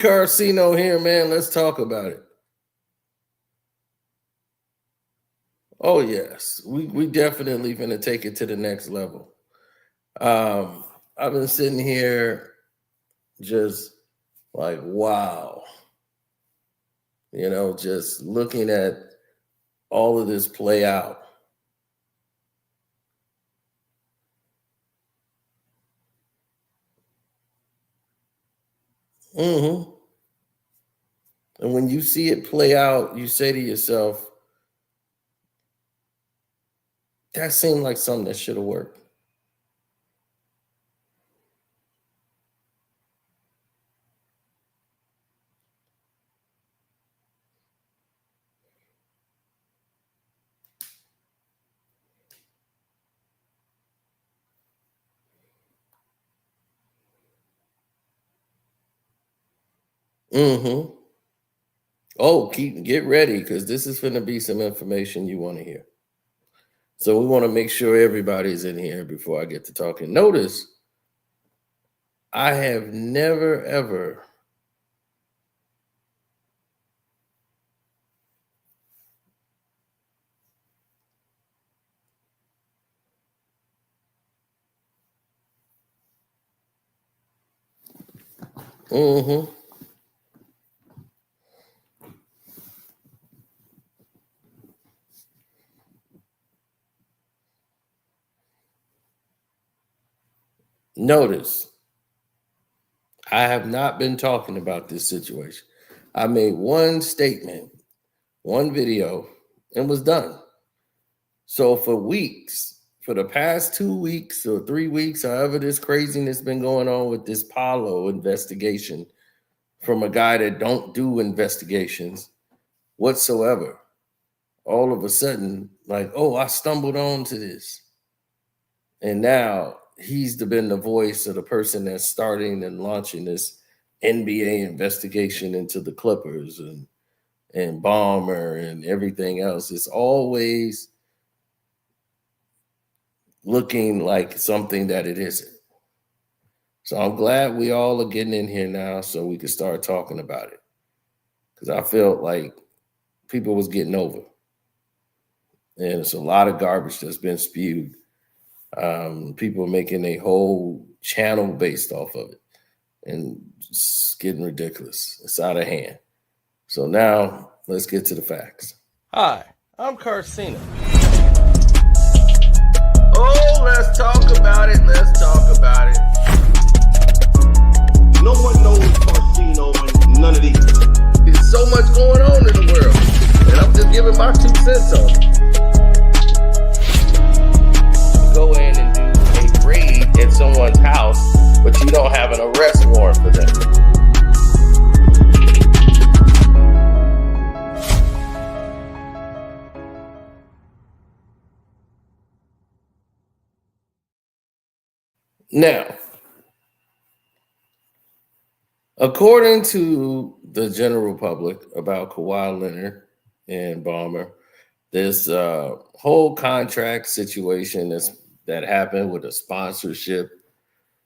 Carcino here, man. Let's talk about it. Oh yes, we definitely gonna take it to the next level. I've been sitting here just like wow, just looking at all of this play out. hmm And when you see it play out, you say to yourself, that seemed like something that should have worked. hmm Oh, get ready because this is going to be some information you want to hear. So we want to make sure everybody's in here before I get to talking. Notice I have never ever hmm notice I have not been talking about this situation. I made one statement, one video, and was done. So for weeks, for the past 2 weeks or 3 weeks, however this craziness been going on with this Paulo investigation from a guy that don't do investigations whatsoever, all of a sudden, like, oh, I stumbled onto this. And now been the voice of the person that's starting and launching this NBA investigation into the Clippers and Bomber and everything else. It's always looking like something that it isn't. So I'm glad we all are getting in here now so we can start talking about it. Because I felt like people was getting over. And it's a lot of garbage that's been spewed. People making a whole channel based off of it. And it's getting ridiculous. It's out of hand. So now let's get to the facts. Hi, I'm Carcino. Oh, let's talk about it. Let's talk about it. No one knows Carcino and none of these. There's so much going on in the world. And I'm just giving my 2 cents on it. Go in and do a raid at someone's house, but you don't have an arrest warrant for them. Now, according to the general public about Kawhi Leonard and Bomber, this whole contract situation that happened with a sponsorship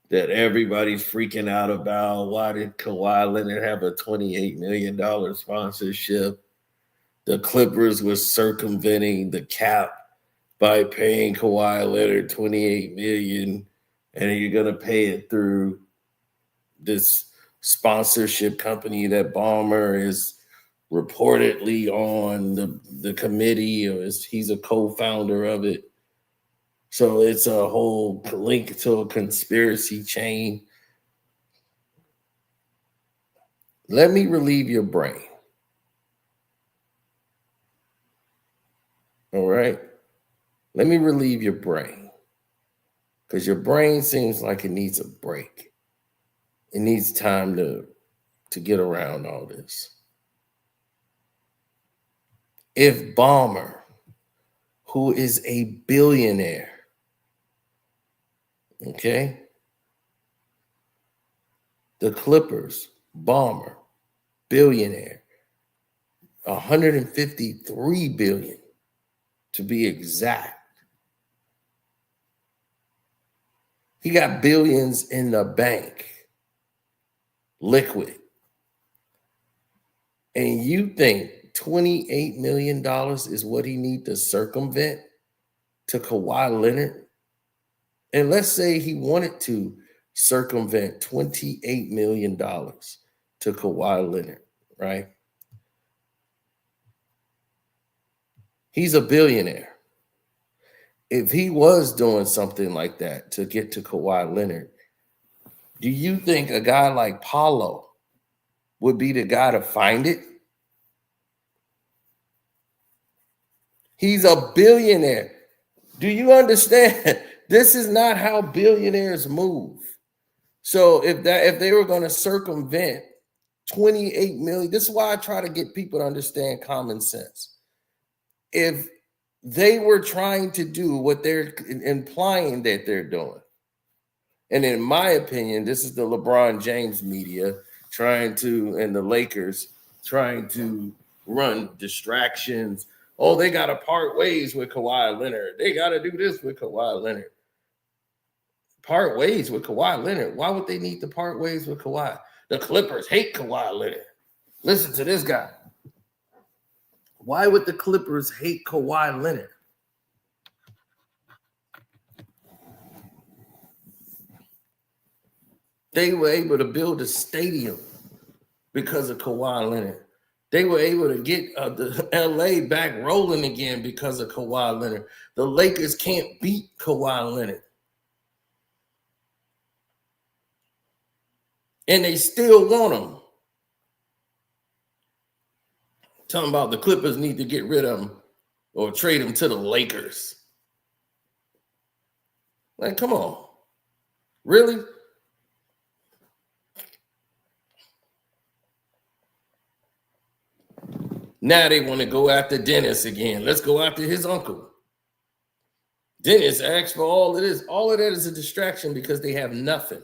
that everybody's freaking out about. Why did Kawhi Leonard have a $28 million sponsorship? The Clippers were circumventing the cap by paying Kawhi Leonard $28 million, and you're going to pay it through this sponsorship company that Bomber is reportedly on the committee, or he's a co-founder of it. So it's a whole link to a conspiracy chain. Let me relieve your brain. All right? Let me relieve your brain. Because your brain seems like it needs a break. It needs time to get around all this. If Bomber, who is a billionaire, okay? The Clippers, Bomber, billionaire, 153 billion to be exact. He got billions in the bank, liquid. And you think $28 million is what he need to circumvent to Kawhi Leonard? And let's say he wanted to circumvent $28 million to Kawhi Leonard, right? He's a billionaire. If he was doing something like that to get to Kawhi Leonard, do you think a guy like Paulo would be the guy to find it? He's a billionaire. Do you understand? This is not how billionaires move. So if they were going to circumvent 28 million, this is why I try to get people to understand common sense. If they were trying to do what they're implying that they're doing, and in my opinion, this is the LeBron James media trying to, and the Lakers trying to run distractions. Oh, they got to part ways with Kawhi Leonard. They got to do this with Kawhi Leonard. Part ways with Kawhi Leonard. Why would they need to part ways with Kawhi? The Clippers hate Kawhi Leonard. Listen to this guy. Why would the Clippers hate Kawhi Leonard? They were able to build a stadium because of Kawhi Leonard. They were able to get the LA back rolling again because of Kawhi Leonard. The Lakers can't beat Kawhi Leonard. And they still want him. Talking about the Clippers need to get rid of him or trade him to the Lakers. Like, come on. Really? Now they want to go after Dennis again. Let's go after his uncle. Dennis asked for all of this. All of that is a distraction because they have nothing.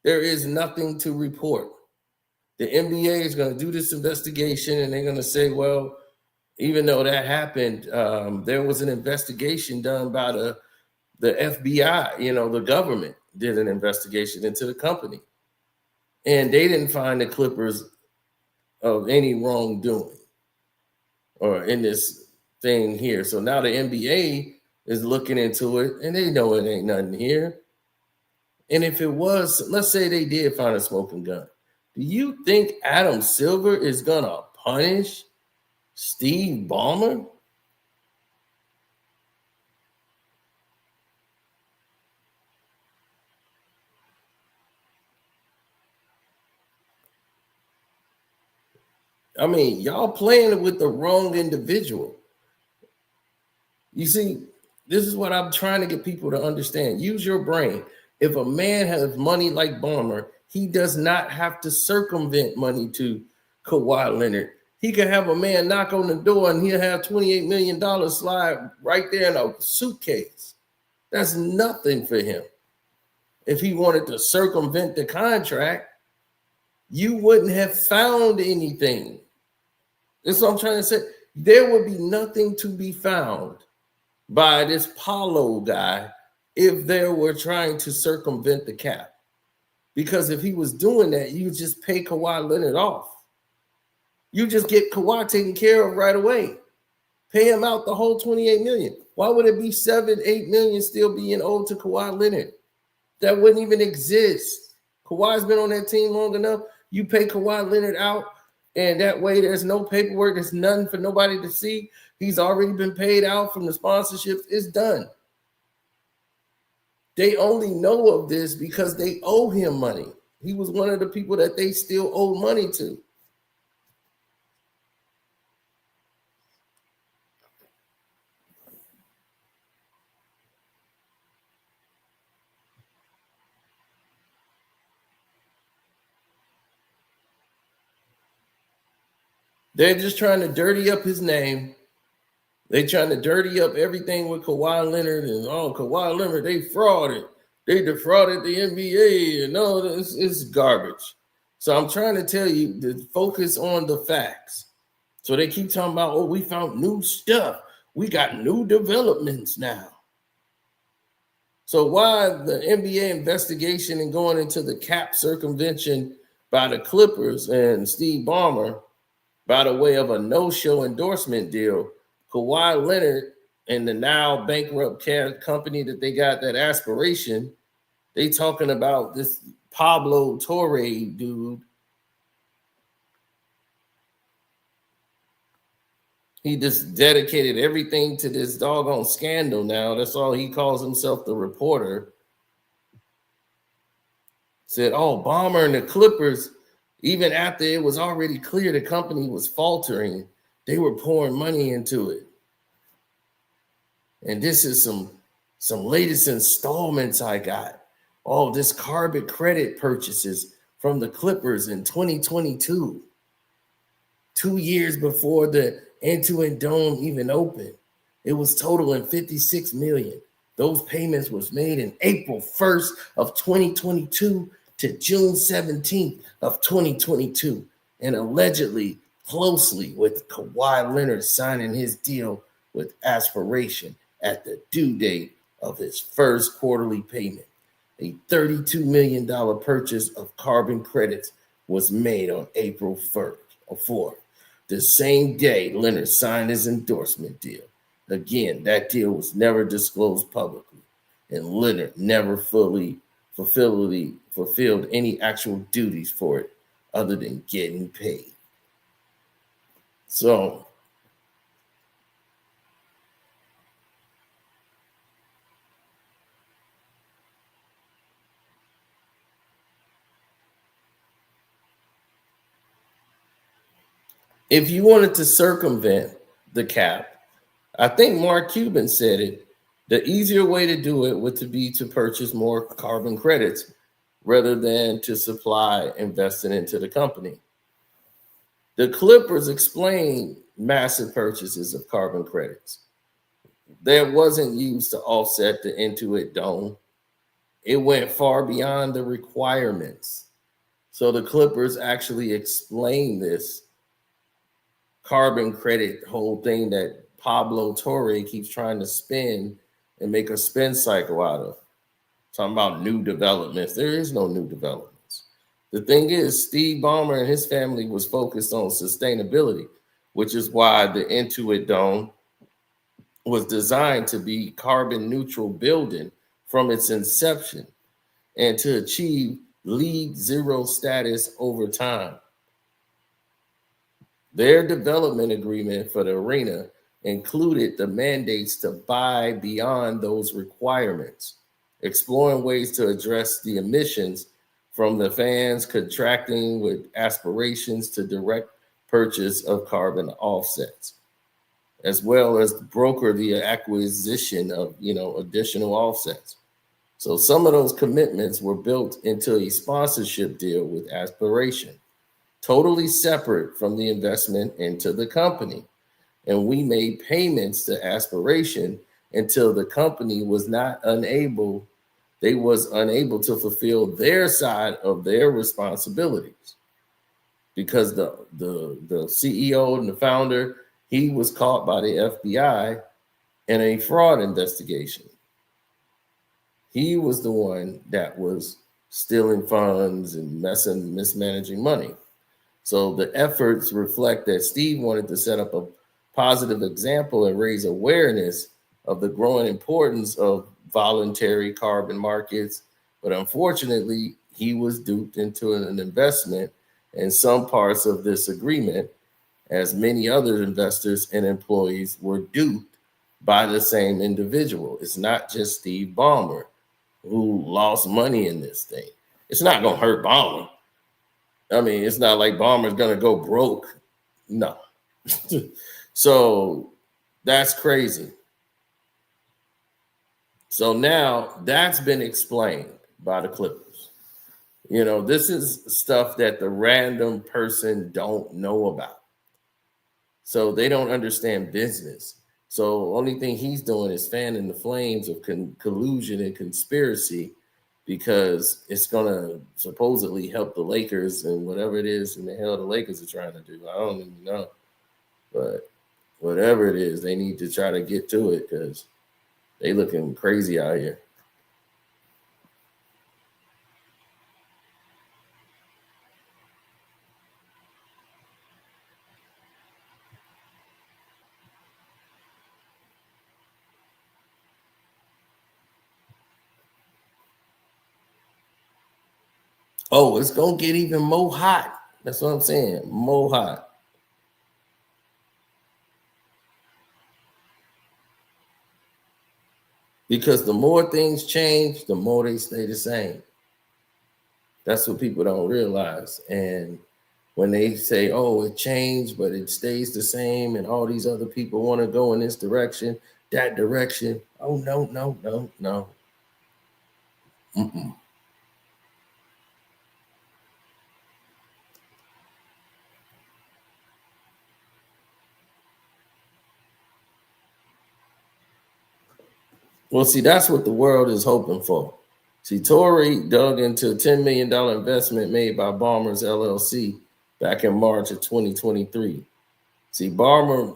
There is nothing to report. The NBA is going to do this investigation and they're going to say, well, even though that happened, there was an investigation done by the FBI, the government did an investigation into the company. And they didn't find the Clippers of any wrongdoing or in this thing here. So now the NBA is looking into it and they know it ain't nothing here. And if it was, let's say they did find a smoking gun. Do you think Adam Silver is going to punish Steve Ballmer? I mean, y'all playing with the wrong individual. You see, this is what I'm trying to get people to understand. Use your brain. If a man has money like Ballmer, he does not have to circumvent money to Kawhi Leonard. He can have a man knock on the door and he'll have $28 million slide right there in a suitcase. That's nothing for him. If he wanted to circumvent the contract, you wouldn't have found anything. That's what I'm trying to say. There would be nothing to be found by this Paulo guy if they were trying to circumvent the cap. Because if he was doing that, you just pay Kawhi Leonard off. You just get Kawhi taken care of right away. Pay him out the whole $28 million. Why would it be $7-8 million still being owed to Kawhi Leonard? That wouldn't even exist. Kawhi's been on that team long enough. You pay Kawhi Leonard out, and that way there's no paperwork. There's nothing for nobody to see. He's already been paid out from the sponsorships. It's done. They only know of this because they owe him money. He was one of the people that they still owe money to. They're just trying to dirty up his name. They're trying to dirty up everything with Kawhi Leonard and Kawhi Leonard, they frauded. They defrauded the NBA and all this is garbage. So I'm trying to tell you to focus on the facts. So they keep talking about, we found new stuff. We got new developments now. So why the NBA investigation and going into the cap circumvention by the Clippers and Steve Ballmer by the way of a no-show endorsement deal. Kawhi Leonard and the now bankrupt company that they got, that Aspiration, they talking about this Pablo Torre dude. He just dedicated everything to this doggone scandal now. That's all he calls himself, the reporter. Said, oh, Bomber and the Clippers, even after it was already clear the company was faltering, they were pouring money into it. And this is some latest installments I got. Oh, this carbon credit purchases from the Clippers in 2022, 2 years before the Intuit Dome even opened. It was totaling $56 million. Those payments was made in April 1st of 2022 to June 17th of 2022, and allegedly closely with Kawhi Leonard signing his deal with Aspiration at the due date of his first quarterly payment. A $32 million purchase of carbon credits was made on April 4th, the same day Leonard signed his endorsement deal. Again, that deal was never disclosed publicly, and Leonard never fully fulfilled any actual duties for it other than getting paid. So, if you wanted to circumvent the cap, I think Mark Cuban said it, the easier way to do it would be to purchase more carbon credits rather than to supply investing into the company. The Clippers explained massive purchases of carbon credits. That wasn't used to offset the Intuit Dome. It went far beyond the requirements. So the Clippers actually explained this carbon credit whole thing that Pablo Torre keeps trying to spin and make a spin cycle out of. Talking about new developments. There is no new developments. The thing is, Steve Ballmer and his family was focused on sustainability, which is why the Intuit Dome was designed to be carbon neutral building from its inception and to achieve LEED zero status over time. Their development agreement for the arena included the mandates to buy beyond those requirements, exploring ways to address the emissions from the fans, contracting with aspirations to direct purchase of carbon offsets, as well as broker the acquisition of additional offsets. So some of those commitments were built into a sponsorship deal with Aspiration, totally separate from the investment into the company. And we made payments to Aspiration until the company was unable to fulfill their side of their responsibilities, because the CEO and the founder, he was caught by the FBI in a fraud investigation. He was the one that was stealing funds and mismanaging money. So the efforts reflect that Steve wanted to set up a positive example and raise awareness of the growing importance of voluntary carbon markets. But unfortunately, he was duped into an investment in some parts of this agreement, as many other investors and employees were duped by the same individual. It's not just Steve Ballmer who lost money in this thing. It's not going to hurt Ballmer. I mean, it's not like Ballmer's going to go broke. No. So that's crazy. So now that's been explained by the Clippers. This is stuff that the random person don't know about. So they don't understand business. So only thing he's doing is fanning the flames of collusion and conspiracy, because it's going to supposedly help the Lakers and whatever it is in the hell the Lakers are trying to do. I don't even know. But whatever it is, they need to try to get to it, because they looking crazy out here. Oh, it's gonna get even more hot. That's what I'm saying. More hot. Because the more things change, the more they stay the same. That's what people don't realize. And when they say, oh, it changed, but it stays the same, and all these other people want to go in this direction, that direction. Oh, no, no, no, no. Mm-mm. Well, see, that's what the world is hoping for. See, Tory dug into a $10 million investment made by Bombers LLC back in March of 2023. See, Barmer's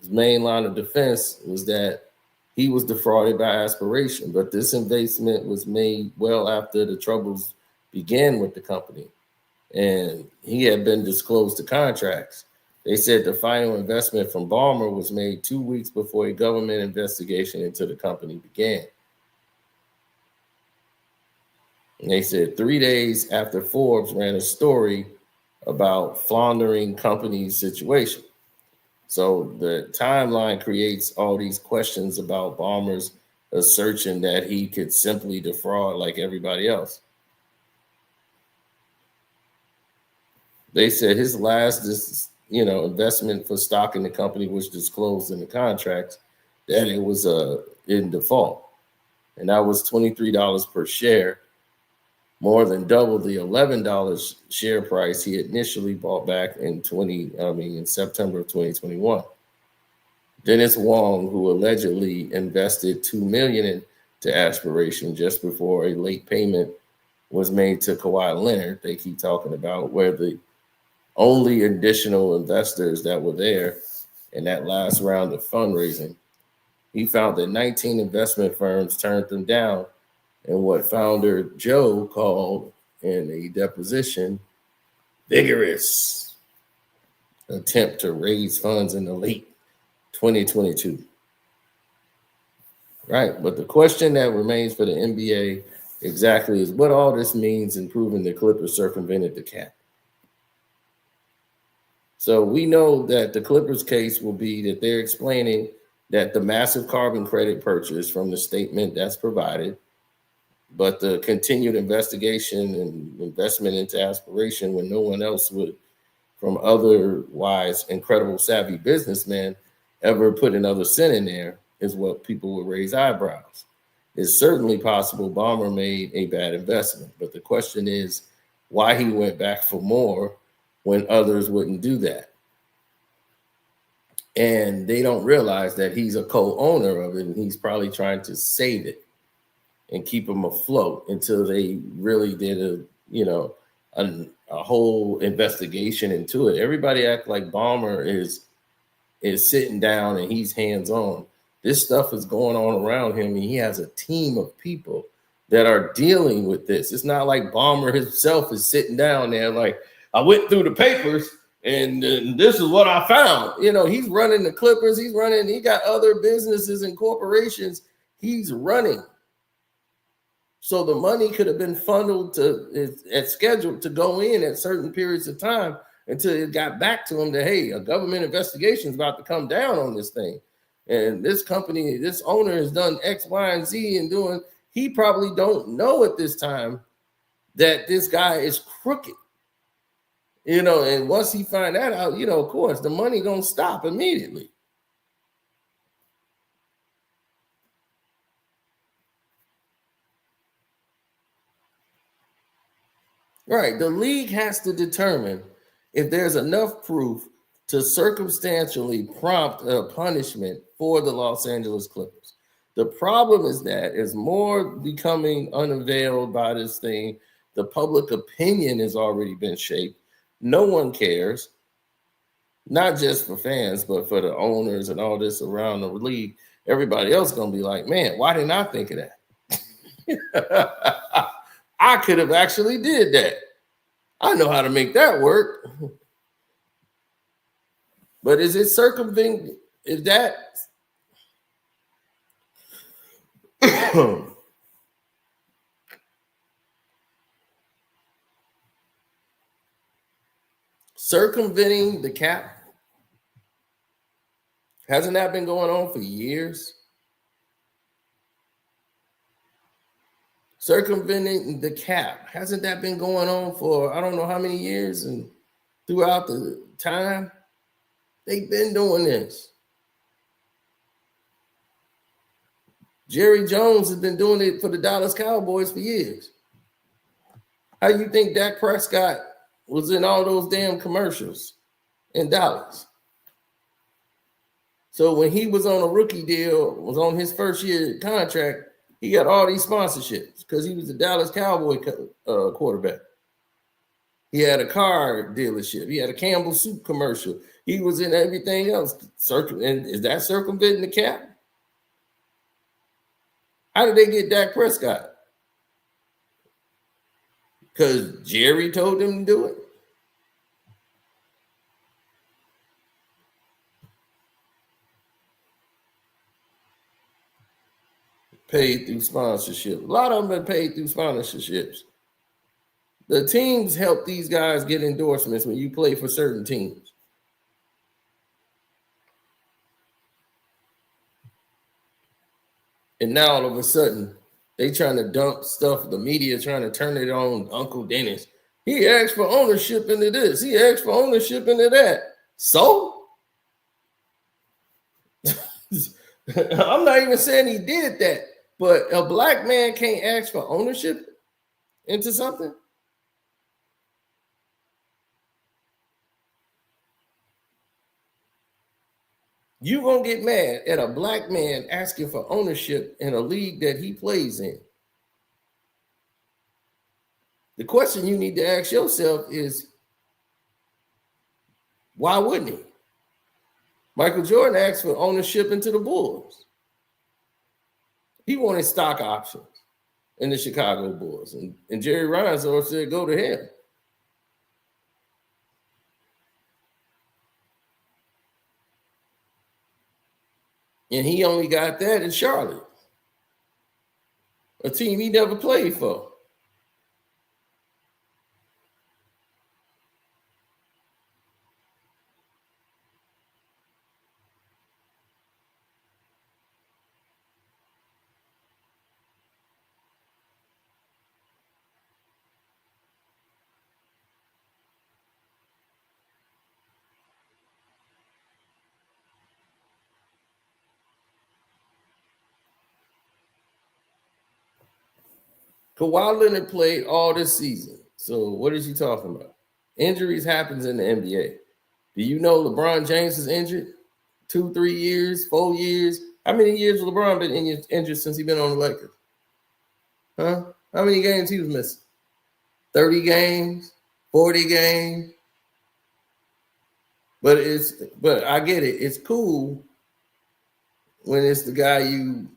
main line of defense was that he was defrauded by Aspiration, but this investment was made well after the troubles began with the company, and he had been disclosed to contracts. They said the final investment from Balmer was made 2 weeks before a government investigation into the company began. And they said 3 days after Forbes ran a story about floundering company's situation. So the timeline creates all these questions about Balmer's assertion that he could simply defraud like everybody else. They said his last, investment for stock in the company was disclosed in the contracts that it was in default, and that was $23 per share, more than double the $11 share price he initially bought back in September of 2021. Dennis Wong, who allegedly invested $2 million into Aspiration just before a late payment was made to Kawhi Leonard, they keep talking about, where the only additional investors that were there in that last round of fundraising. He found that 19 investment firms turned them down in what founder Joe called in a deposition vigorous attempt to raise funds in the late 2022. Right, but the question that remains for the NBA exactly is what all this means in proving the Clippers circumvented the cap. So we know that the Clippers case will be that they're explaining that the massive carbon credit purchase from the statement that's provided, but the continued investigation and investment into Aspiration when no one else would, from otherwise incredible savvy businessmen, ever put another cent in there is what people would raise eyebrows. It's certainly possible Balmer made a bad investment, but the question is why he went back for more when others wouldn't do that. And they don't realize that he's a co-owner of it, and he's probably trying to save it and keep them afloat until they really did a whole investigation into it. Everybody act like Balmer is sitting down and he's hands-on. This stuff is going on around him, and he has a team of people that are dealing with this. It's not like Balmer himself is sitting down there like, I went through the papers and this is what I found. He's running the Clippers. He got other businesses and corporations he's running. So the money could have been funneled at scheduled to go in at certain periods of time until it got back to him that, hey, a government investigation is about to come down on this thing. And this company, this owner has done X, Y, and Z and he probably don't know at this time that this guy is crooked. And once he find that out, of course, the money gonna stop immediately. Right. The league has to determine if there's enough proof to circumstantially prompt a punishment for the Los Angeles Clippers. The problem is that as more becoming unveiled by this thing, the public opinion has already been shaped. No one cares, not just for fans, but for the owners and all this around the league. Everybody else going to be like, man, why didn't I think of that? I could have actually did that. I know how to make that work. But is it circumventing? Is that Circumventing the cap. Hasn't that been going on for years? Circumventing the cap. Hasn't that been going on for I don't know how many years and throughout the time? They've been doing this. Jerry Jones has been doing it for the Dallas Cowboys for years. How you think Dak Prescott was in all those damn commercials in Dallas? So when he was on a rookie deal, was on his first year contract, he got all these sponsorships because he was a Dallas Cowboy quarterback. He had a car dealership. He had a Campbell Soup commercial. He was in everything else. And is that circumventing the cap? How did they get Dak Prescott? Because Jerry told them to do it? Paid through sponsorship. A lot of them been paid through sponsorships. The teams help these guys get endorsements when you play for certain teams. And now all of a sudden, they trying to dump stuff. The media trying to turn it on Uncle Dennis. He asked for ownership into this. He asked for ownership into that. So? I'm not even saying he did that. But a black man can't ask for ownership into something? You gonna get mad at a black man asking for ownership in a league that he plays in? The question you need to ask yourself is, why wouldn't he? Michael Jordan asked for ownership into the Bulls. He wanted stock options in the Chicago Bulls. And Jerry Reinsdorf said, go to him. And he only got that in Charlotte, a team he never played for. Kawhi Leonard played all this season. So what is he talking about? Injuries happens in the NBA. Do you know LeBron James is injured? 2, 3 years, 4 years? How many years has LeBron been injured since he's been on the Lakers? Huh? How many games he was missing? 30 games? 40 games? But I get it. It's cool when it's the guy you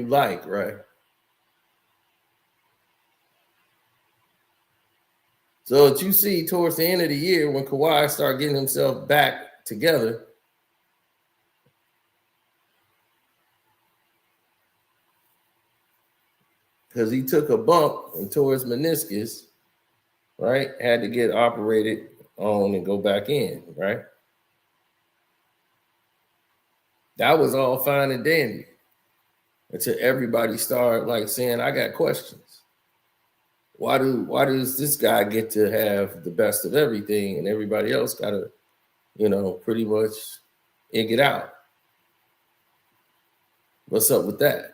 like, right? So what you see towards the end of the year when Kawhi started getting himself back together, because he took a bump and tore his meniscus, right? Had to get operated on and go back in, right? That was all fine and dandy until everybody started like saying, I got questions. Why does this guy get to have the best of everything and everybody else got to, pretty much egg it out? What's up with that?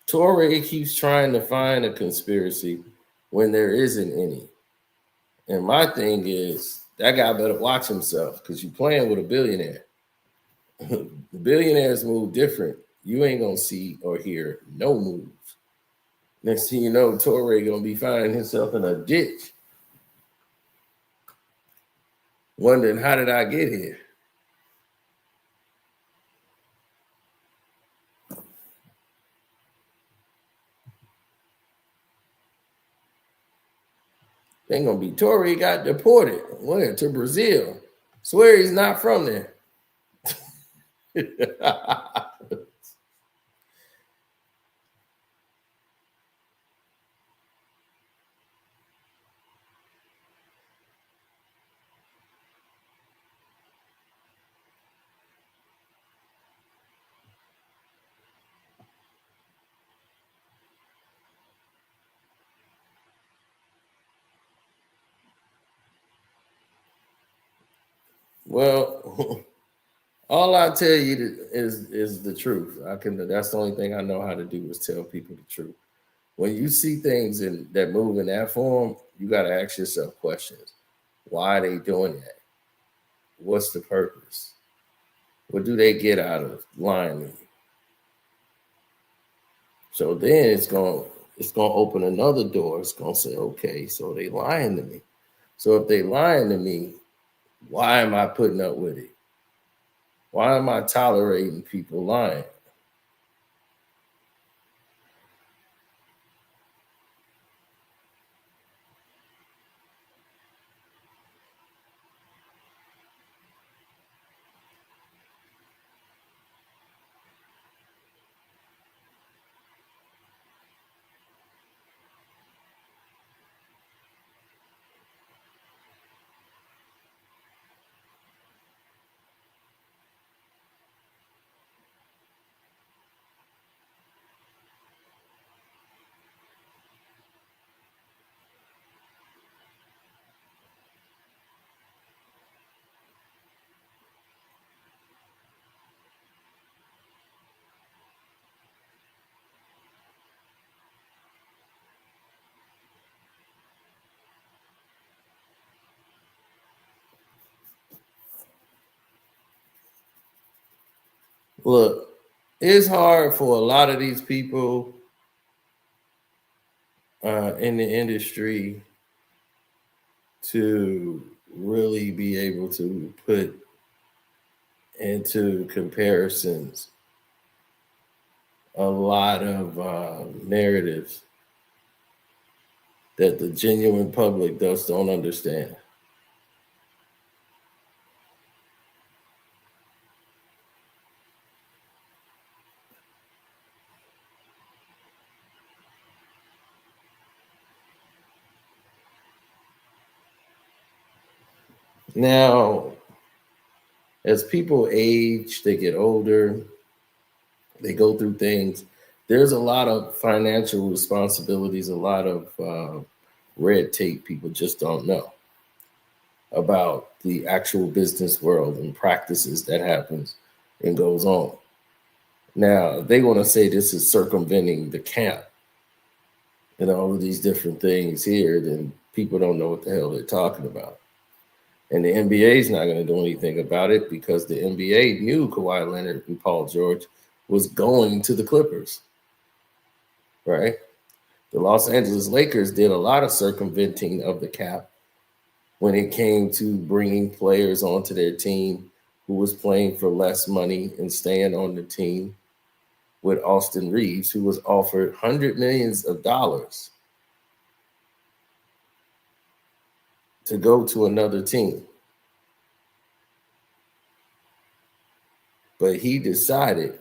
Torre keeps trying to find a conspiracy when there isn't any. And my thing is, that guy better watch himself because you're playing with a billionaire. The billionaires move different. You ain't going to see or hear no moves. Next thing you know, Torre going to be finding himself in a ditch, wondering, how did I get here? They're gonna be Tory got deported. Where? To Brazil. Swear he's not from there. Well, all I tell you is the truth. I can. That's the only thing I know how to do is tell people the truth. When you see things that move in that form, you got to ask yourself questions. Why are they doing that? What's the purpose? What do they get out of lying to you? So then it's gonna open another door. It's gonna say, okay, so they lying to me. So if they lying to me, why am I putting up with it? Why am I tolerating people lying? Look, it's hard for a lot of these people in the industry to really be able to put into comparisons a lot of narratives that the genuine public just don't understand. Now, as people age, they get older, they go through things. There's a lot of financial responsibilities, a lot of red tape people just don't know about the actual business world and practices that happens and goes on. Now, they want to say this is circumventing the camp and all of these different things here, then people don't know what the hell they're talking about. And the NBA is not going to do anything about it because the NBA knew Kawhi Leonard and Paul George was going to the Clippers, right? The Los Angeles Lakers did a lot of circumventing of the cap when it came to bringing players onto their team who was playing for less money and staying on the team with Austin Reaves, who was offered hundred millions of dollars to go to another team. But he decided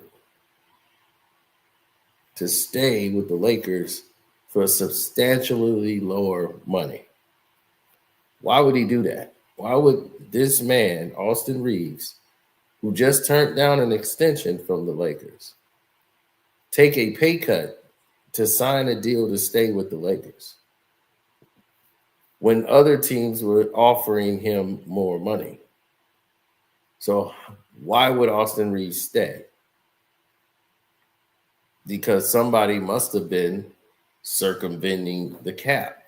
to stay with the Lakers for substantially lower money. Why would he do that? Why would this man, Austin Reaves, who just turned down an extension from the Lakers, take a pay cut to sign a deal to stay with the Lakers when other teams were offering him more money? So why would Austin Reaves stay? Because somebody must have been circumventing the cap.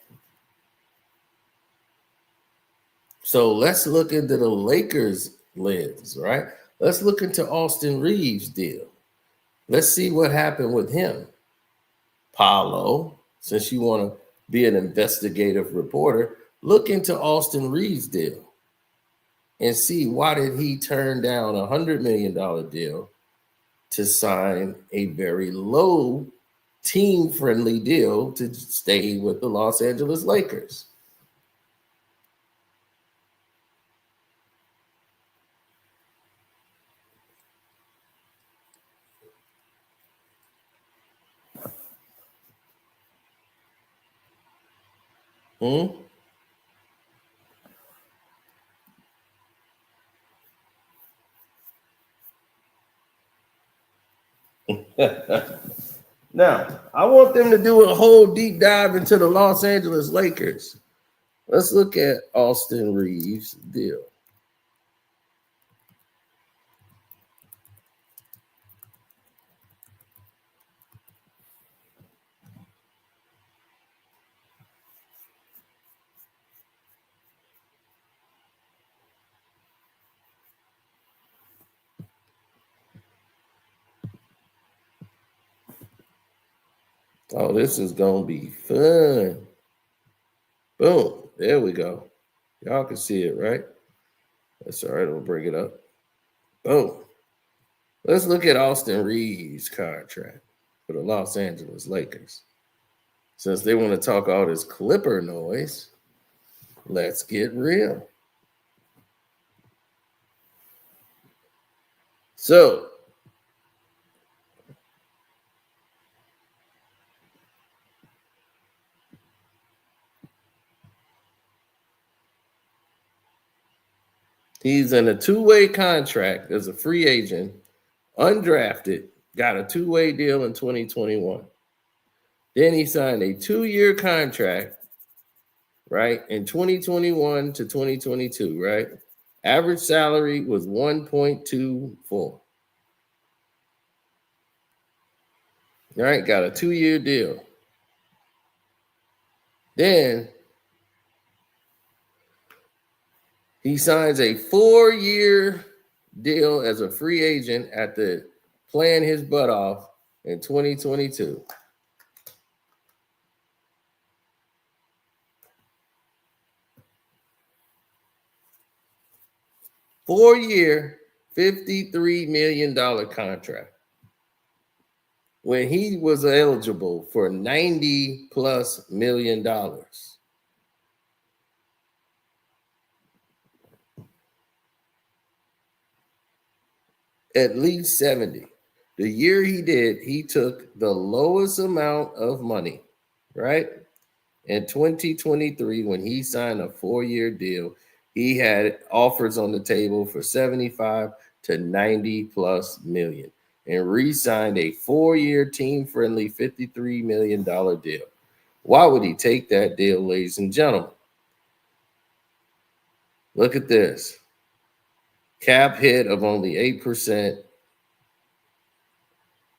So let's look into the Lakers lens, right? Let's look into Austin Reaves' deal. Let's see what happened with him. Paulo, since you want to be an investigative reporter, look into Austin Reaves' deal and see why did he turn down $100 million deal to sign a very low team-friendly deal to stay with the Los Angeles Lakers. Hmm? Now, I want them to do a whole deep dive into the Los Angeles Lakers. Let's look at Austin Reaves' deal. Oh, this is going to be fun. Boom. There we go. Y'all can see it, right? That's all right. I'll bring it up. Boom. Let's look at Austin Reaves' contract for the Los Angeles Lakers. Since they want to talk all this Clipper noise, let's get real. So, he's in a two-way contract as a free agent, undrafted, got a two-way deal in 2021. Then he signed a 2-year contract, right, in 2021 to 2022, right? Average salary was 1.24. Right, got a 2-year deal. Then he signs a 4-year deal as a free agent after playing his butt off in 2022. Four-year, $53 million contract when he was eligible for $90 plus million. At least 70. The year he did, he took the lowest amount of money, right? In 2023, when he signed a 4-year deal, he had offers on the table for 75 to 90 plus million and re-signed a 4-year team-friendly $53 million deal. Why would he take that deal, ladies and gentlemen? Look at this. Cap hit of only 8%,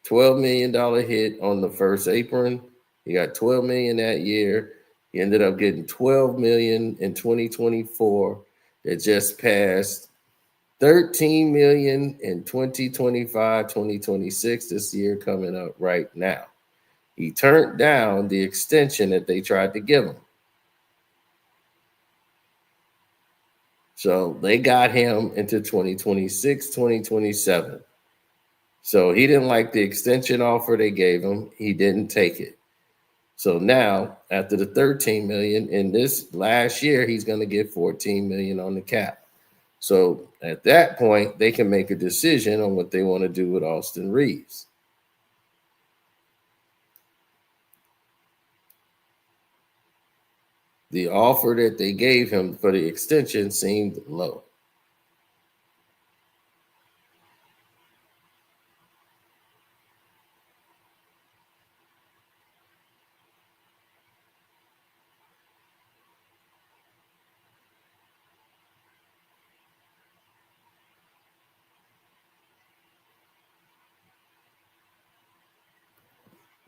$12 million hit on the first apron. He got $12 million that year. He ended up getting $12 million in 2024. It just passed $13 million in 2025, 2026, this year coming up right now. He turned down the extension that they tried to give him. So they got him into 2026, 2027. So he didn't like the extension offer they gave him. He didn't take it. So now, after the 13 million in this last year, he's going to get 14 million on the cap. So at that point, they can make a decision on what they want to do with Austin Reaves. The offer that they gave him for the extension seemed low.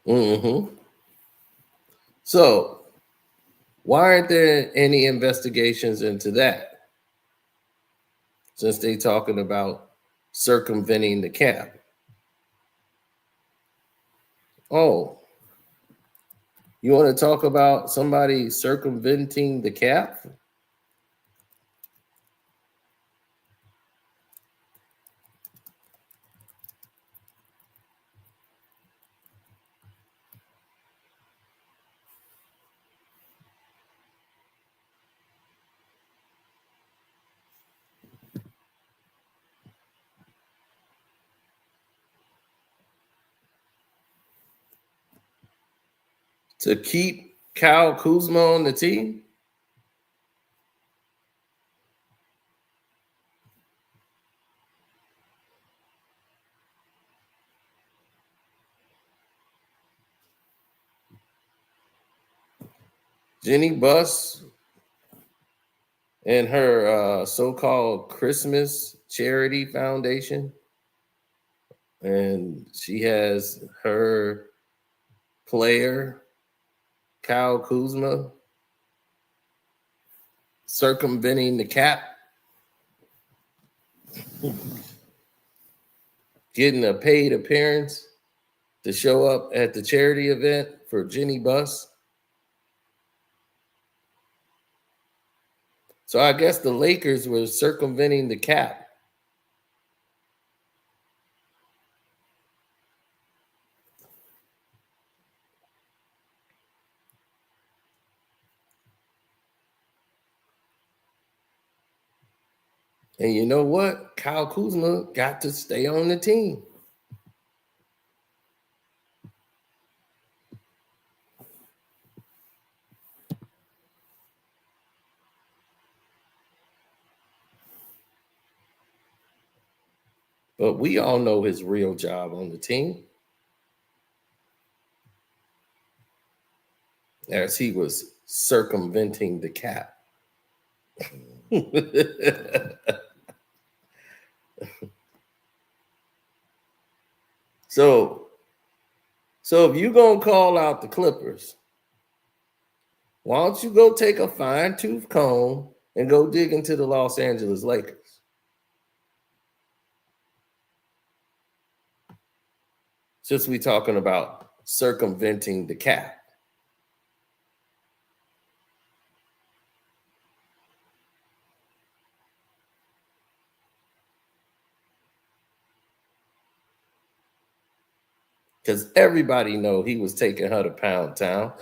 Mm-hmm. So why aren't there any investigations into that? Since they're talking about circumventing the cap. Oh, you want to talk about somebody circumventing the cap? To keep Kyle Kuzma on the team? Jenny Buss and her so-called Christmas charity foundation. And she has her player, Kyle Kuzma, circumventing the cap, getting a paid appearance to show up at the charity event for Jenny Buss. So I guess the Lakers were circumventing the cap. And you know what? Kyle Kuzma got to stay on the team. But we all know his real job on the team, as he was circumventing the cap. So if you're going to call out the Clippers, why don't you go take a fine-tooth comb and go dig into the Los Angeles Lakers? Since we're talking about circumventing the cap. Because everybody know he was taking her to Pound Town.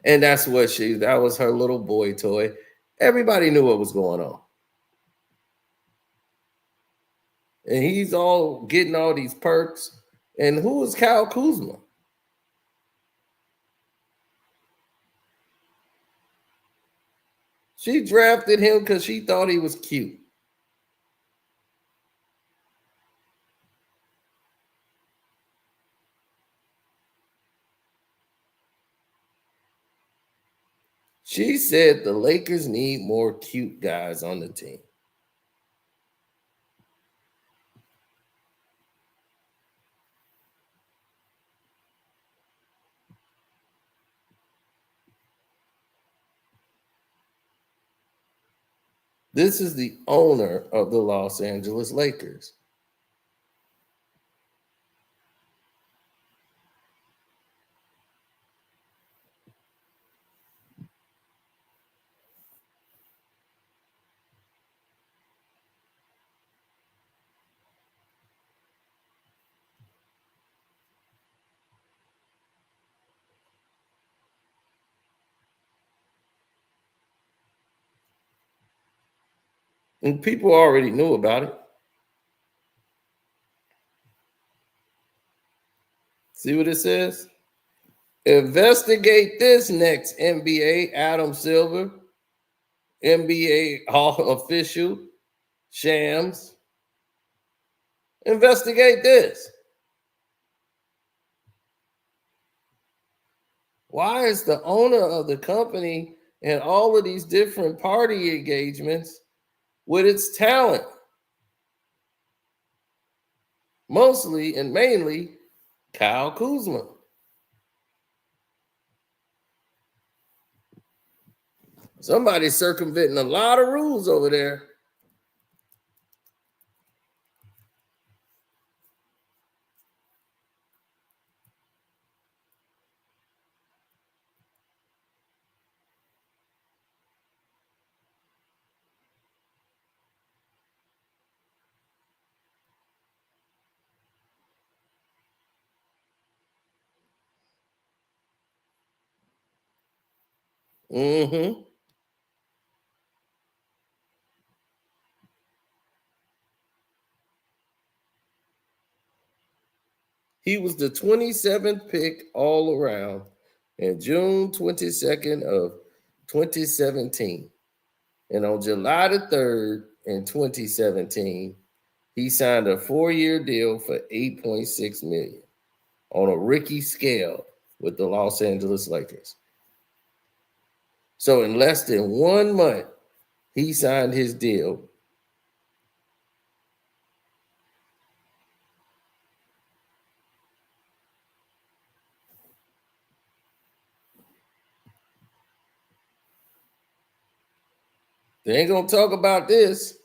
And that was her little boy toy. Everybody knew what was going on. And he's all getting all these perks. And who was Kyle Kuzma? She drafted him because she thought he was cute. She said the Lakers need more cute guys on the team. This is the owner of the Los Angeles Lakers. And people already knew about it. See what it says? Investigate this next NBA Adam Silver, NBA Hall official, Shams. Investigate this. Why is the owner of the company and all of these different party engagements with its talent? Mostly and mainly Kyle Kuzma. Somebody's circumventing a lot of rules over there. Mm-hmm. He was the 27th pick all around in June 22nd of 2017. And on July the 3rd in 2017, he signed a 4-year deal for $8.6 million on a rookie scale with the Los Angeles Lakers. So in less than 1 month, he signed his deal. They ain't gonna talk about this.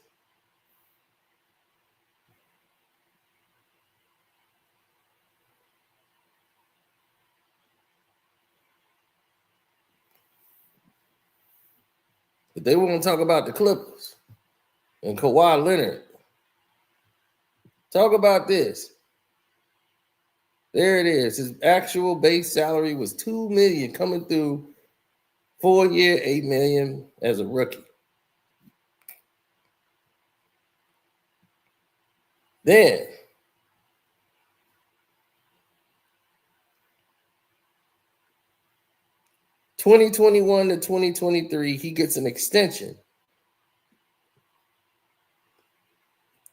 But they won't talk about the Clippers and Kawhi Leonard. Talk about this. There it is. His actual base salary was $2 million coming through 4-year, $8 million as a rookie. Then 2021 to 2023, he gets an extension.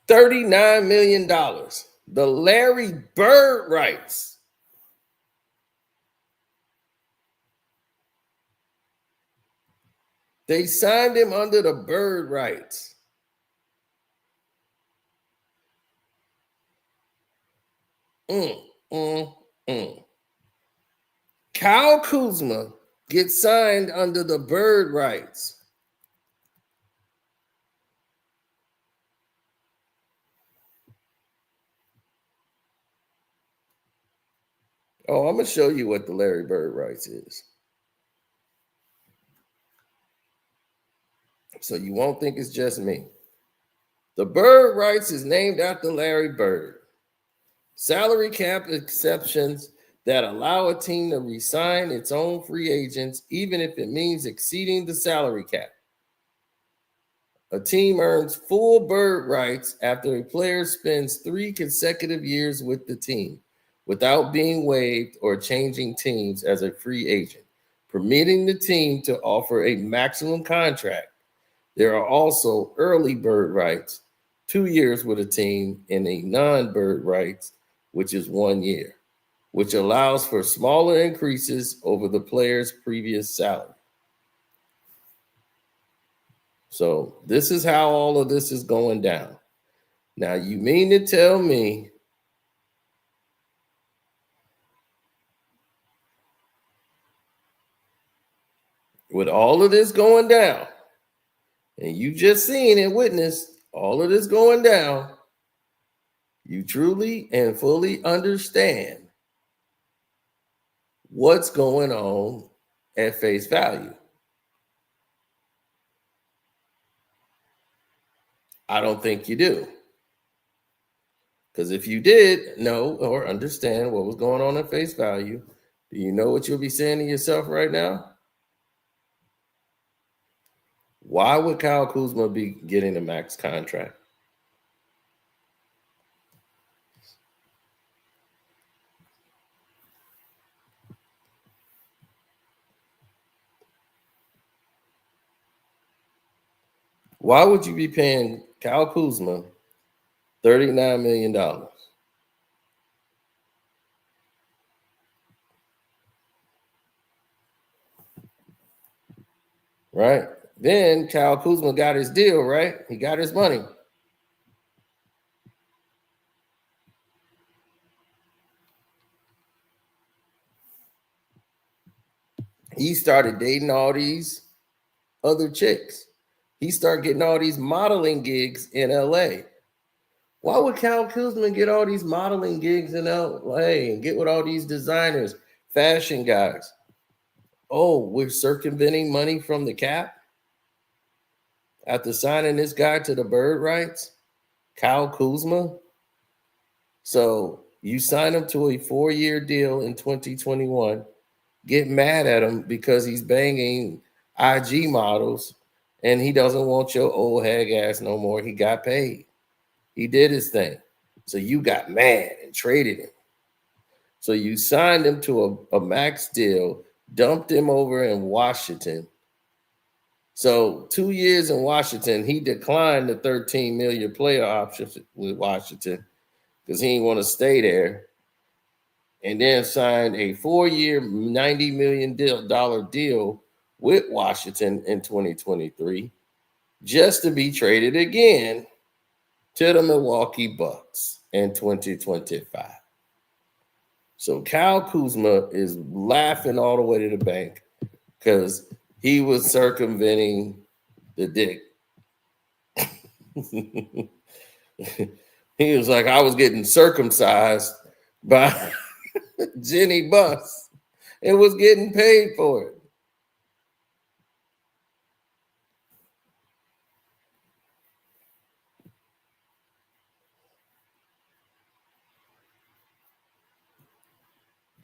$39 million. The Larry Bird rights. They signed him under the Bird rights. Kyle Kuzma gets signed under the Bird rights. Oh, I'm going to show you what the Larry Bird rights is. So you won't think it's just me. The Bird rights is named after Larry Bird. Salary cap exceptions that allow a team to re-sign its own free agents, even if it means exceeding the salary cap. A team earns full Bird rights after a player spends 3 consecutive years with the team without being waived or changing teams as a free agent, permitting the team to offer a maximum contract. There are also early Bird rights, 2 years with a team, and a non-Bird rights, which is 1 year, which allows for smaller increases over the player's previous salary. So this is how all of this is going down. Now, you mean to tell me with all of this going down, and you just seen and witnessed all of this going down, you truly and fully understand what's going on at face value? I don't think you do. Because if you did know or understand what was going on at face value, do you know what you'll be saying to yourself right now? Why would Kyle Kuzma be getting a max contract? Why would you be paying Kyle Kuzma $39 million? Right? Then Kyle Kuzma got his deal, right? He got his money. He started dating all these other chicks. He started getting all these modeling gigs in LA. Why would Kyle Kuzma get all these modeling gigs in LA and get with all these designers, fashion guys? Oh, we're circumventing money from the cap after signing this guy to the Bird rights, Kyle Kuzma. So you sign him to a 4-year deal in 2021, get mad at him because he's banging IG models and he doesn't want your old hag ass no more. He got paid. He did his thing. So you got mad and traded him. So you signed him to a max deal, dumped him over in Washington. So 2 years in Washington, he declined the $13 million player option with Washington because he didn't want to stay there. And then signed a 4-year, $90 million deal with Washington in 2023 just to be traded again to the Milwaukee Bucks in 2025. So Kyle Kuzma is laughing all the way to the bank because he was circumventing the dick. He was like, I was getting circumcised by Jenny Buss and was getting paid for it.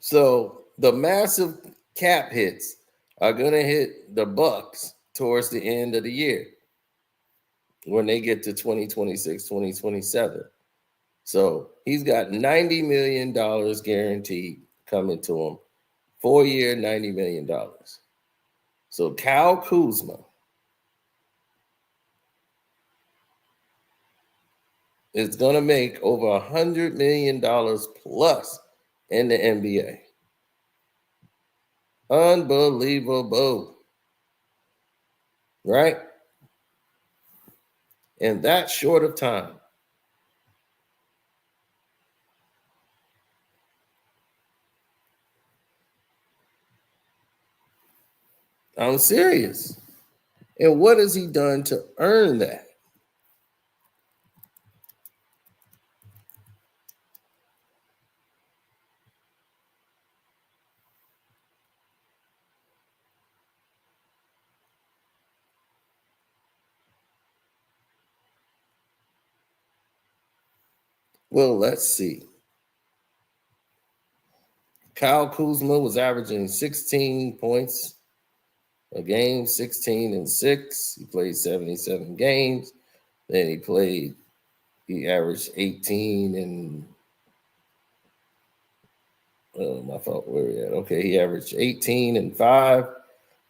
So the massive cap hits are going to hit the Bucks towards the end of the year when they get to 2026, 2027. So he's got $90 million guaranteed coming to him. 4-year, $90 million. So Kyle Kuzma is going to make over $100 million plus in the NBA. Unbelievable. Right? In that short of time. I'm serious. And what has he done to earn that? Well, let's see. Kyle Kuzma was averaging 16 points a game, 16 and 6. He played 77 games. Then he averaged 18 and my fault, where we at? Okay, he averaged 18 and 5.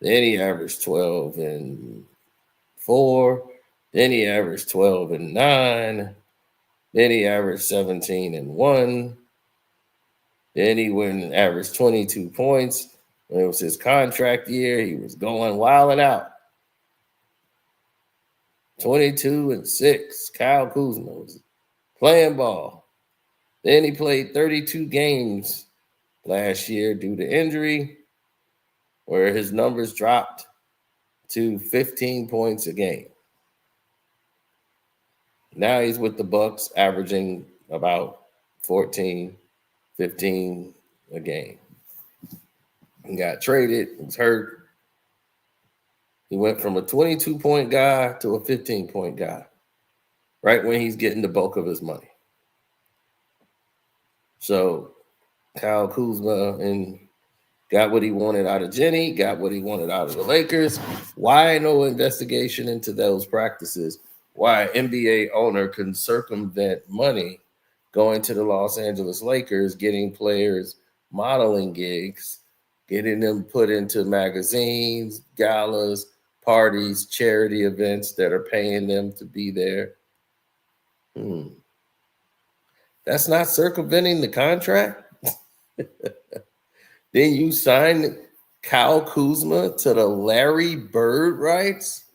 Then he averaged 12 and 4. Then he averaged 12 and 9. Then he averaged 17 and 1. Then he went and averaged 22 points. When it was his contract year, he was going wild and out. 22 and 6. Kyle Kuzma was playing ball. Then he played 32 games last year due to injury, where his numbers dropped to 15 points a game. Now he's with the Bucks, averaging about 14, 15 a game. He got traded, was hurt. He went from a 22-point guy to a 15-point guy, right when he's getting the bulk of his money. So Kyle Kuzma and got what he wanted out of Jenny, got what he wanted out of the Lakers. Why no investigation into those practices? Why an NBA owner can circumvent money going to the Los Angeles Lakers, getting players modeling gigs, getting them put into magazines, galas, parties, charity events that are paying them to be there. That's not circumventing the contract? Then you sign Kyle Kuzma to the Larry Bird rights?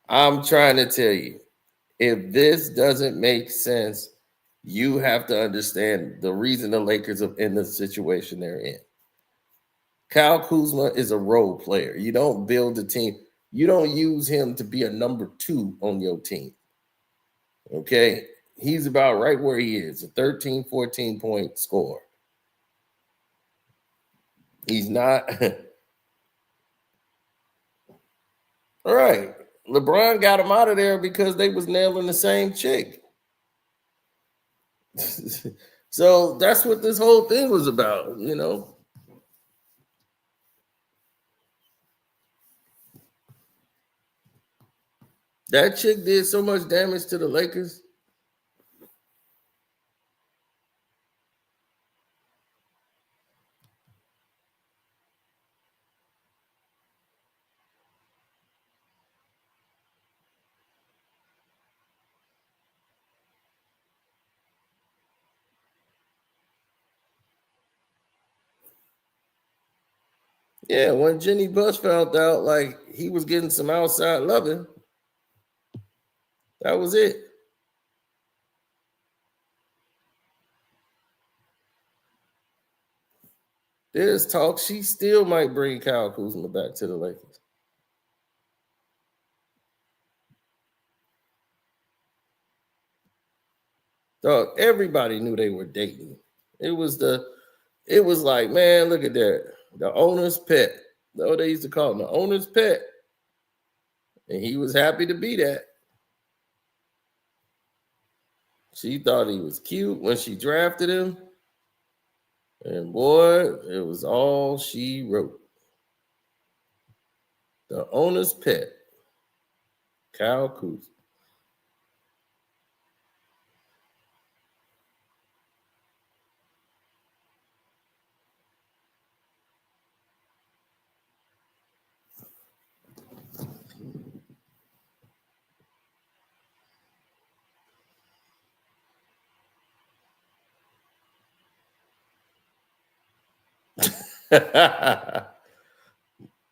I'm trying to tell you, if this doesn't make sense, you have to understand the reason the Lakers are in the situation they're in. Kyle Kuzma is a role player. You don't build a team. You don't use him to be a number 2 on your team. Okay? He's about right where he is, a 13, 14-point scorer. He's not. All right. LeBron got him out of there because they was nailing the same chick. So that's what this whole thing was about, you know. That chick did so much damage to the Lakers. Yeah, when Jenny Bush found out like he was getting some outside loving, that was it. There's talk she still might bring Kyle Kuzma back to the Lakers. Dog, everybody knew they were dating. It was like, man, look at that. The owner's pet. No, they used to call him the owner's pet. And he was happy to be that. She thought he was cute when she drafted him. And boy, it was all she wrote. The owner's pet, Kyle Kuzma.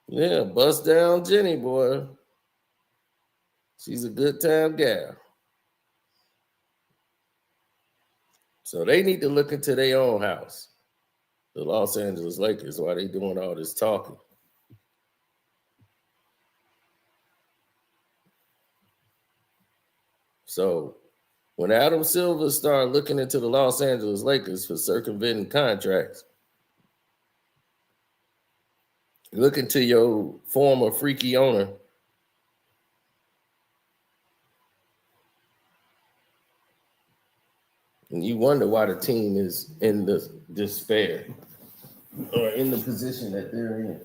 Yeah, bust down Jenny, boy. She's a good time gal. So they need to look into their own house, the Los Angeles Lakers, while they doing all this talking. So when Adam Silver started looking into the Los Angeles Lakers for circumventing contracts, look into your former freaky owner. And you wonder why the team is in the despair or in the position that they're in.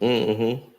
Mm-hmm.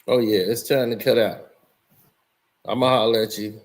Oh yeah, it's time to cut out. I'ma holler at you.